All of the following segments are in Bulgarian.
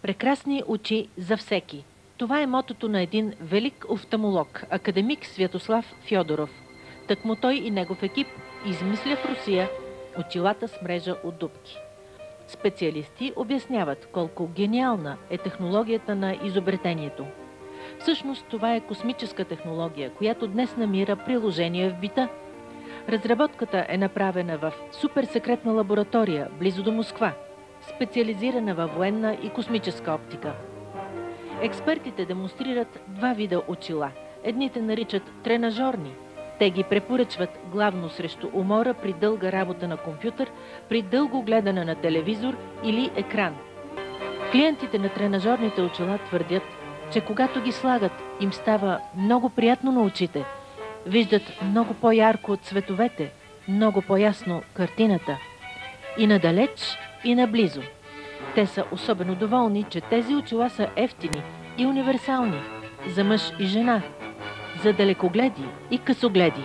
Прекрасни очи за всеки. Това е мотото на един велик офталмолог, академик Святослав Фьодоров. Тъкмо той и негов екип измисля в Русия очилата с мрежа от дупки. Специалисти обясняват колко гениална е технологията на изобретението. Всъщност това е космическа технология, която днес намира приложение в бита. Разработката е направена в суперсекретна лаборатория близо до Москва, специализирана във военна и космическа оптика. Експертите демонстрират два вида очила. Едните наричат тренажорни. Те ги препоръчват главно срещу умора при дълга работа на компютър, при дълго гледане на телевизор или екран. Клиентите на тренажорните очила твърдят, че когато ги слагат, им става много приятно на очите. Виждат много по-ярко от цветовете, много по-ясно картината. И надалеч, и наблизо. Те са особено доволни, че тези очила са евтини и универсални за мъж и жена, за далекогледи и късогледи.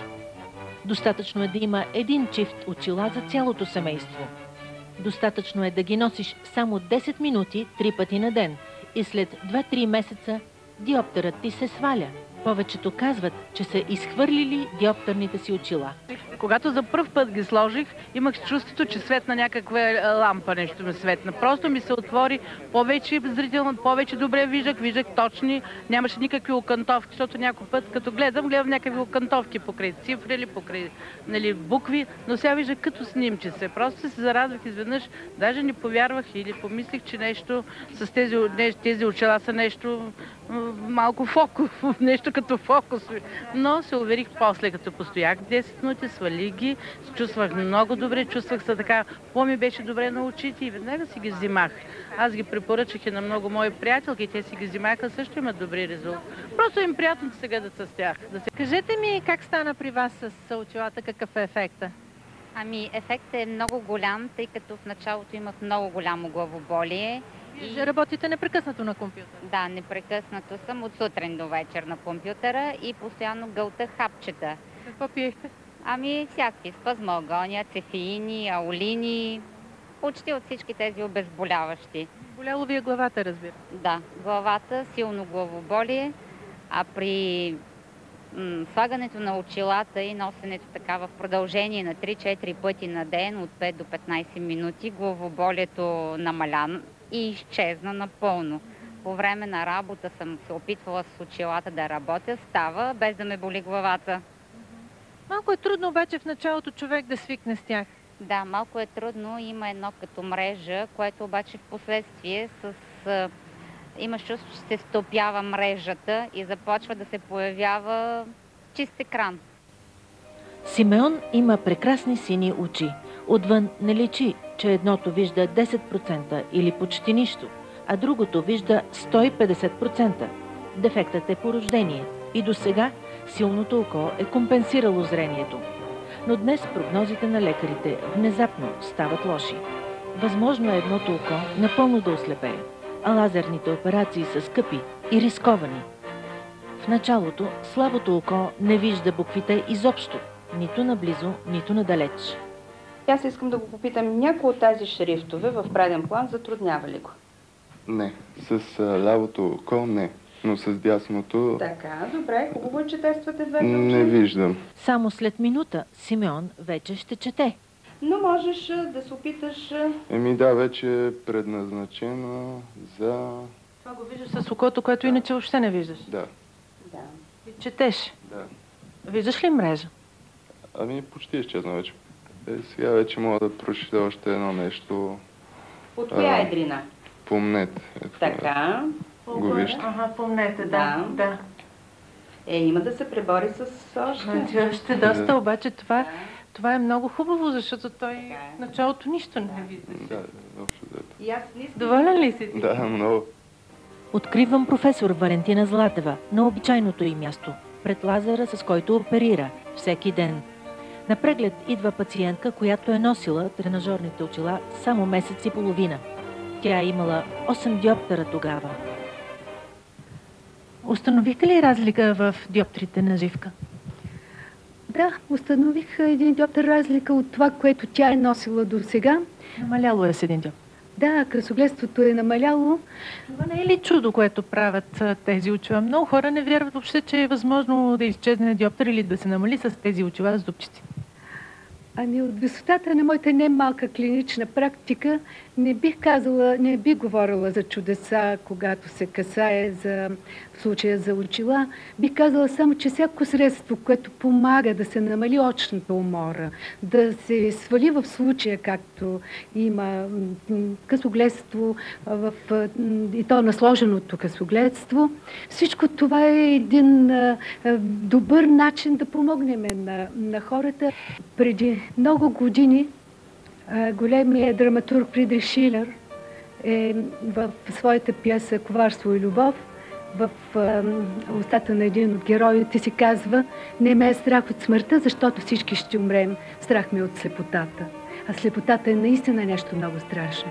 Достатъчно е да има един чифт очила за цялото семейство. Достатъчно е да ги носиш само 10 минути 3 пъти на ден и след 2-3 месеца диоптерът ти се сваля. Повечето казват, че са изхвърлили диоптерните си очила. Когато за пръв път ги сложих, имах чувството, че светна някаква лампа, нещо ми светна. Просто ми се отвори повече зрително, повече добре виждах точни, нямаше никакви окантовки, защото някой път, като гледам някакви окантовки покрай цифри или покрай букви, но сега виждах като снимчице. Просто се зарадвах изведнъж, даже не повярвах или помислих, че нещо с тези очила са нещо малко фокус, нещо като фокус. Но се уверих после, като постоях 10 минути, свалих ги, се чувствах много добре, чувствах се така, по-ми беше добре на очите и веднага си ги взимах. Аз ги препоръчах и на много мои приятелки, те си ги взимаха, също имат добри резултати. Просто им приятно да се гледат с тях. Кажете ми как стана при вас с очилата, какъв е ефекта? Ами ефектът е много голям, тъй като в началото имах много голямо главоболие. И работите непрекъснато на компютъра? Да, непрекъснато съм от сутрин до вечер на компютъра и постоянно гълтах хапчета. Какво пиехте? Ами всякакви, спазмалгония, цефеини, аулини, почти от всички тези обезболяващи. Боляло ви е главата, разбира? Да, главата, силно главоболие, а при слагането на очилата и носенето така в продължение на 3-4 пъти на ден от 5 до 15 минути, главоболието намаля и изчезна напълно. По време на работа съм се опитвала с очилата да работя, става без да ме боли главата. Малко е трудно обаче в началото човек да свикне с тях. Да, малко е трудно. Има едно като мрежа, което обаче в последствие имаш чувство, че се стопява мрежата и започва да се появява чист екран. Симеон има прекрасни сини очи. Отвън не личи, че едното вижда 10% или почти нищо, а другото вижда 150%. Дефектът е по рождение и досега силното око е компенсирало зрението. Но днес прогнозите на лекарите внезапно стават лоши. Възможно е едното око напълно да ослепее, а лазерните операции са скъпи и рисковани. В началото слабото око не вижда буквите изобщо, нито наблизо, нито надалеч. Аз искам да го попитам, някои от тези шрифтове в преден план затруднява ли го? Не, с лявото око не, но с дясното... Така, добре, хубаво, че тествате двете очи. Не виждам. Само след минута Симеон вече ще чете. Но можеш да се опиташ... Еми да, вече е предназначено за... Това го виждаш с окото, което иначе въобще не виждаш. Да. Да. И четеш. Да. Виждаш ли мрежа? Ами почти изчезна вече. Сега вече мога да прочита още едно нещо. От коя едрина? Помнете. Така. Го вижте. Ага, помнете, да. Има да се пребори с още. Още доста, обаче това е много хубаво, защото той в началото нищо не вижда. Да, общо взето. И аз ли Доволен ли си? Да, много. Откривам професор Валентина Златева на обичайното й място, пред лазера, с който оперира всеки ден. На преглед идва пациентка, която е носила тренажорните очила само месец и половина. Тя е имала 8 диоптера тогава. Установихте ли разлика в диоптрите на Живка? Да, установих един диоптер разлика от това, което тя е носила до сега. Намаляло е с един диоптер. Да, късогледството е намаляло. Това не е ли чудо, което правят тези очила? Много хора не вярват въобще, че е възможно да изчезне диоптър или да се намали с тези очила с дупчици. Ами от висотата на моята немалка клинична практика не бих говорила за чудеса, когато се касае в случая за очила. Бих казала само, че всяко средство, което помага да се намали очната умора, да се свали в случая, както има късогледство, и то насложеното късогледство, всичко това е един добър начин да помогнем на хората. Преди много години големият драматург Фридрих Шилер в своята пиеса "Коварство и любов", в устата на един от героите си казва: "Не ме е страх от смъртта, защото всички ще умрем. Страх ме от слепотата." А слепотата е наистина нещо много страшно.